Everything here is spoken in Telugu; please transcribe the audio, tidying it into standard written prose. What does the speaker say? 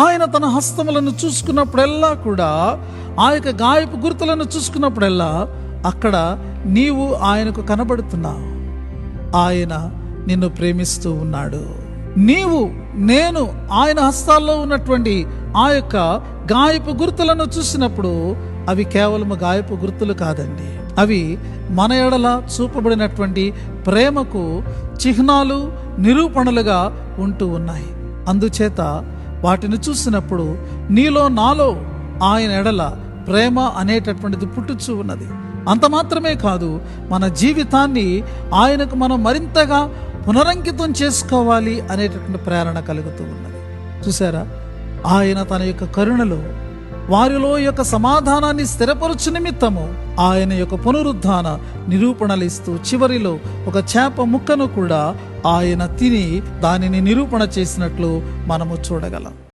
ఆయన తన హస్తములను చూసుకున్నప్పుడెల్లా కూడా, ఆ యొక్క గాయపు గుర్తులను చూసుకున్నప్పుడెల్లా అక్కడ నీవు ఆయనకు కనబడుతున్నావు. ఆయన నిన్ను ప్రేమిస్తూ ఉన్నాడు. నేను ఆయన హస్తాల్లో ఉన్నటువంటి ఆ యొక్క గాయపు గుర్తులను చూసినప్పుడు అవి కేవలం గాయపు గుర్తులు కాదండి. అవి మన ఎడల చూపబడినటువంటి ప్రేమకు చిహ్నాలు, నిరూపణలుగా ఉంటూ ఉన్నాయి. అందుచేత వాటిని చూసినప్పుడు నీలో నాలో ఆయన ఎడల ప్రేమ అనేటటువంటిది పుట్టుచూ ఉన్నది. అంత మాత్రమే కాదు, మన జీవితాన్ని ఆయనకు మనం మరింతగా పునరంకితం చేసుకోవాలి అనేటటువంటి ప్రేరణ కలుగుతూ ఉన్నది. చూసారా, ఆయన తన యొక్క కరుణలో వారిలో యొక్క సమాధానాన్ని స్థిరపరచు నిమిత్తము ఆయన యొక్క పునరుద్ధాన నిరూపణలు ఇస్తూ చివరిలో ఒక చేప ముక్కను కూడా ఆయన తిని దానిని నిరూపణ చేసినట్లు మనము చూడగలం.